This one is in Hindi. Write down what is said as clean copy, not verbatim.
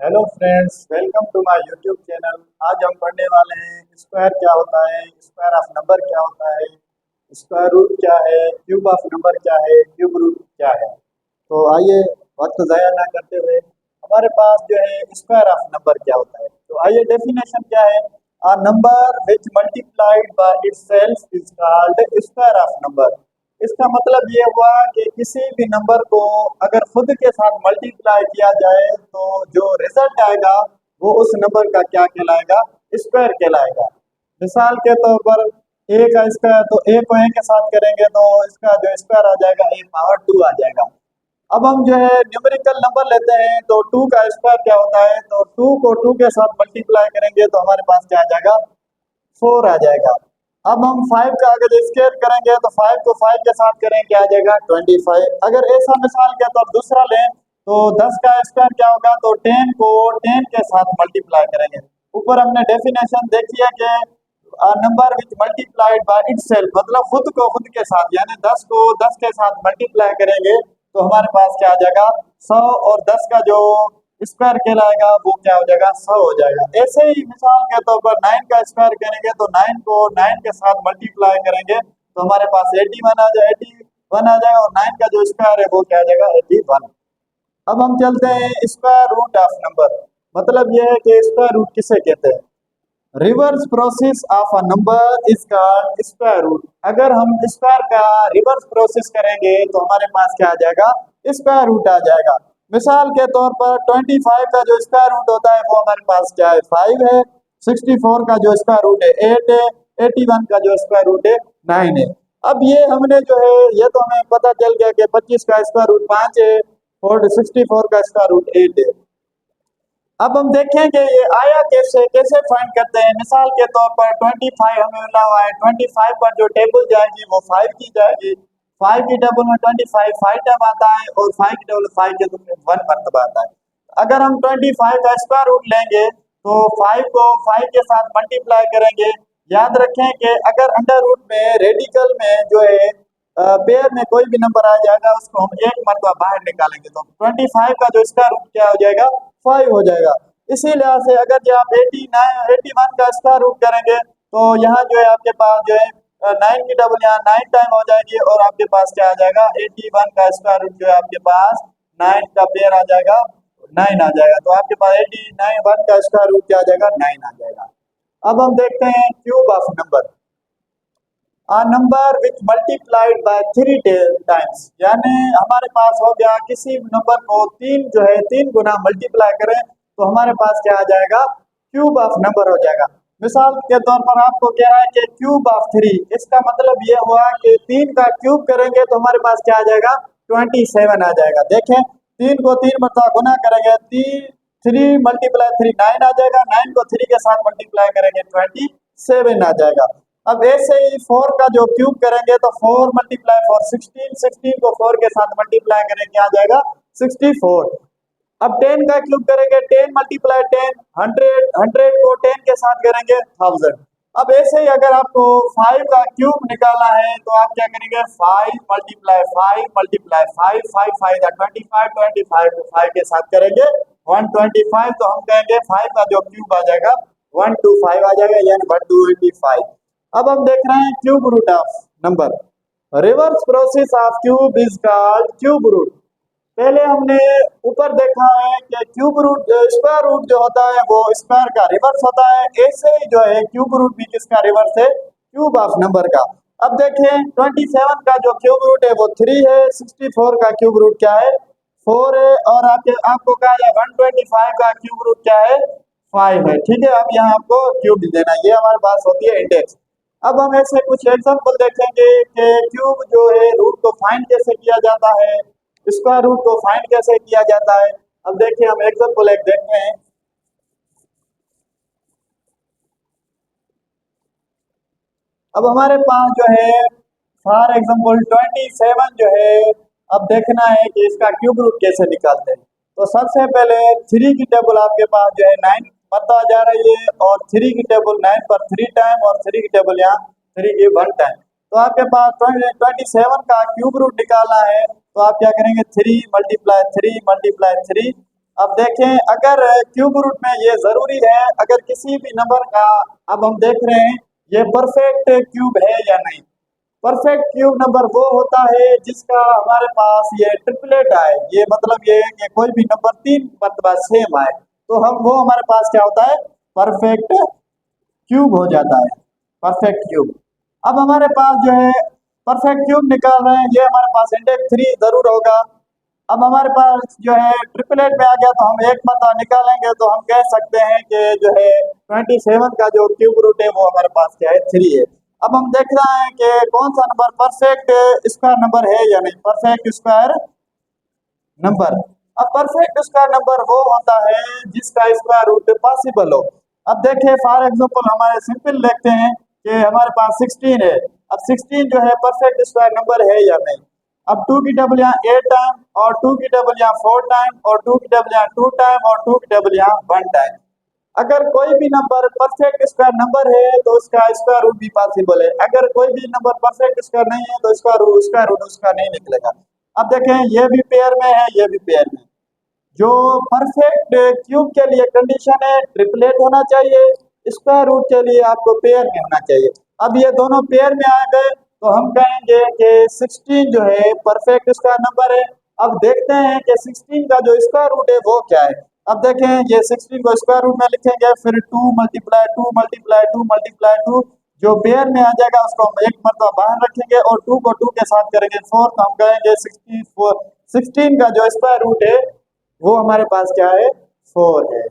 Hello friends, welcome to my YouTube channel. आज हम पढ़ने वाले हैं स्क्वायर क्या होता है, स्क्वायर ऑफ नंबर क्या होता है, स्क्वायर रूट क्या है, क्यूब ऑफ नंबर क्या है, क्यूब रूट क्या है। तो आइए वक्त ज़ाया ना करते हुए हमारे पास जो है स्क्वायर ऑफ नंबर क्या होता है। तो आइए डेफिनेशन क्या है। A number which multiplied by itself is called square of number. इसका मतलब ये हुआ कि किसी भी नंबर को अगर खुद के साथ मल्टीप्लाई किया जाए तो जो रिजल्ट आएगा वो उस नंबर का क्या कहलाएगा, स्क्वायर कहलाएगा। मिसाल के तौर पर ए का स्क्वायर, तो ए को ए के साथ करेंगे तो इसका जो स्क्वायर आ जाएगा ए पावर 2 आ जाएगा। अब हम जो है न्यूमेरिकल नंबर लेते हैं तो 2 का स्क्वायर क्या होता है, तो 2 को 2 के साथ मल्टीप्लाई करेंगे तो हमारे पास क्या आ जाएगा, 4 आ जाएगा। अब हम 5 का अगर स्क्वायर करेंगे तो 5 को 5 के साथ करेंगे क्या आ जाएगा, 25। अगर ऐसा मिसाल के तौर दूसरा लें तो 10 का स्क्वायर क्या होगा, तो 10 को 10 के साथ मल्टीप्लाई करेंगे। ऊपर हमने डेफिनेशन देखी है कि number which multiplied by itself, मतलब खुद को खुद के साथ, यानी 10 को 10 के साथ मल्टीप्लाई करेंगे तो हमारे पास क्या आ जाएगा, 100। और 10 का जो स्क्वायर कहलाएगा वो क्या हो जाएगा, 100 हो जाएगा। ऐसे ही मिसाल के तौर पर 9 का स्क्वायर करेंगे तो 9 को 9 के साथ मल्टीप्लाई करेंगे तो हमारे पास 81 आ जाए 81 आ जाएगा, और 9 का जो स्क्वायर है वो क्या आ जाएगा, 81। अब हम चलते हैं स्क्वायर रूट ऑफ नंबर। मतलब यह है कि स्क्वायर रूट किसे कहते हैं। Reverse process of a number is called square root. अगर हम स्क्वायर का रिवर्स प्रोसेस करेंगे तो हमारे पास क्या आ जाएगा, स्क्वायर रूट आ जाएगा। मिसाल के तौर पर 25 का जो स्क्वायर रूट होता है वो हमारे पास क्या है, 5 है। 64 का जो स्क्वायर रूट है 8 है। 81 का जो स्क्वायर रूट है 9 है। अब ये हमने जो है, ये तो हमें पता चल गया कि 25 का स्क्वायर रूट 5 है और 64 का स्क्वायर रूट 8 है। अब हम देखेंगे ये आया कैसे कैसे फाइंड करते हैं। मिसाल के तौर पर 25 हमें मिला हुआ है, 25 पर जो टेबल जाएगी वो 5 की जाएगी। 5 की टेबल में 25 5 टाइम आता है और 5 की टेबल 5 के टेबल में 1 मरतबा आता है। अगर हम 25 का स्क्वायर रूट लेंगे तो 5 को 5 के साथ मल्टीप्लाई करेंगे। याद रखें कि अगर अंडर रूट में रेडिकल में जो है पेयर में कोई भी नंबर आ जाएगा उसको हम एक मरतबा बाहर निकालेंगे तो 25 का जो स्क्वायर रूट क्या हो जाएगा, 5 हो जाएगा। इसी लिहाज से अगर जो आप 89 81 का स्क्वायर रूट करेंगे तो यहाँ जो है आपके पास जो है 9 की डबल यहाँ 9 टाइम हो जाएगी और आपके पास क्या आ जाएगा, 81 का स्क्वायर रूट जो है आपके पास 9 का पेयर आ जाएगा, 9 आ जाएगा। तो आपके पास 89 1 का स्क्वायर रूट क्या आ जाएगा, 9 आ जाएगा। अब हम देखते हैं cube of number. a number which multiplied by 3 times, यानी हमारे पास हो गया किसी नंबर को तीन जो है 3 गुना मल्टीप्लाई करें तो हमारे पास क्या आ जाएगा, क्यूब ऑफ नंबर हो जाएगा। मिसाल के तौर पर आपको कह रहा है कि क्यूब ऑफ 3, इसका मतलब ये हुआ कि 3 का क्यूब करेंगे तो हमारे पास क्या आ जाएगा, 27 आ जाएगा। देखें 3 को 3 मरतबा गुना करेंगे, 3 मल्टीप्लाई 3 9 आ जाएगा, 9 को 3 के साथ मल्टीप्लाई करेंगे 27 आ जाएगा। अब ऐसे ही 4 का जो क्यूब करेंगे तो 4 मल्टीप्लाई 4 16, 16 को 4 के साथ मल्टीप्लाई करेंगे आ जाएगा 64। अब 10 का क्यूब करेंगे 10 मल्टीप्लाई 10 100, 100 को 10 के साथ करेंगे 1000। अब ऐसे ही अगर आपको 5 का क्यूब निकालना है तो आप क्या करेंगे, 5 मल्टीप्लाई 5 मल्टीप्लाई 5 5 5 25 25 को 5 के साथ करेंगे 125। तो हम कहेंगे 5 का जो क्यूब आ जाएगा 125 आ जाएगा, यानी 125। अब हम देख रहे हैं cube root of number. Reverse process of cube is called cube root. पहले हमने ऊपर देखा है कि क्यूब रूट स्क्वायर रूट जो होता है वो स्क्वायर का रिवर्स होता है, ऐसे ही जो है क्यूब रूट भी किसका रिवर्स है, क्यूब ऑफ नंबर का। अब देखें 27 का जो क्यूब रूट है वो 3 है, 64 का क्यूब रूट क्या है, 4 है, और आपको कहा है 125 का क्यूब रूट क्या है, 5 है। ठीक है, अब यहाँ आपको क्यूब देना, ये हमारे पास होती है इंडेक्स। अब हम ऐसे कुछ एग्जांपल देखेंगे कि क्यूब जो है रूट को फाइंड कैसे किया जाता है, स्क्वायर रूट को फाइंड कैसे किया जाता है। अब देखिए हम एग्जांपल एक देखते हैं। अब हमारे पास जो है फॉर एग्जांपल 27 जो है, अब देखना है कि इसका क्यूब रूट कैसे निकालते हैं। तो सबसे पहले 3 की टेबल आपके पास जो है 9 पता जा रही है, और 3 की टेबल 9 पर 3 टाइम और 3 की टेबल यहाँ 3 की 1 टाइम। तो आपके पास 27 का क्यूब रूट निकालना है तो आप क्या करेंगे, 3 मल्टीप्लाई 3 मल्टीप्लाई 3 अब देखें, अगर क्यूब रूट में ये जरूरी है, अगर किसी भी नंबर का, अब हम देख रहे हैं ये परफेक्ट क्यूब है या नहीं। परफेक्ट क्यूब नंबर वो होता है जिसका हमारे पास ये ट्रिपलेट आए, ये मतलब ये है कि कोई भी नंबर 3 मरतबा सेम आए, तो हम वो हमारे पास क्या होता है, परफेक्ट क्यूब हो जाता है, परफेक्ट क्यूब। अब हमारे पास जो है परफेक्ट क्यूब निकाल रहे हैं, ये हमारे पास इंडेक्स 3 जरूर होगा। अब हमारे पास जो है ट्रिपलेट में आ गया, तो हम एक मरतबा निकालेंगे तो हम कह सकते हैं कि जो है 27 का जो क्यूब रूट है वो हमारे पास क्या है, 3 है। अब हम देख रहे हैं कि कौन सा नंबर परफेक्ट स्क्वायर नंबर है या नहीं, परफेक्ट स्क्वायर नंबर। अब परफेक्ट स्क्वायर नंबर वो होता है जिसका स्क्वायर रूट पॉसिबल हो। अब देखें फॉर एग्जांपल हमारे सिंपल देखते हैं कि हमारे पास 16 है। अब 16 जो है परफेक्ट स्क्वायर नंबर है या नहीं। अब 2 की डबल यहाँ 8 टाइम, और 2 की डबल यहाँ 4 टाइम, और 2 की डबल यहाँ 2 टाइम, और 2 की डबल यहाँ 1 टाइम। अगर कोई भी नंबर परफेक्ट स्क्वायर नंबर है तो उसका स्क्वायर रूट भी पॉसिबल है। अगर कोई भी नंबर परफेक्ट स्क्वायर नहीं है तो स्क्वायर रूट उसका नहीं निकलेगा। अब देखें ये भी पेयर में है, ये भी पेयर में। जो परफेक्ट क्यूब के लिए कंडीशन है ट्रिपलेट होना चाहिए, स्क्वायर रूट के लिए आपको पेयर में होना चाहिए। अब ये दोनों पेयर में आ गए तो हम कहेंगे कि 16 जो है परफेक्ट स्क्वायर नंबर है। अब देखते हैं कि 16 का जो स्क्वायर रूट है वो क्या है। अब देखें ये 16 को स्क्वायर रूट में लिखेंगे, फिर 2 मल्टीप्लाई 2 मल्टीप्लाई 2 मल्टीप्लाई 2, जो पेयर में आ जाएगा उसको हम एक मरतबा बाहर रखेंगे और 2 को 2 के साथ करेंगे 4, तो हम कहेंगे 16 का जो स्क्वायर रूट है वो हमारे पास क्या है, 4 है।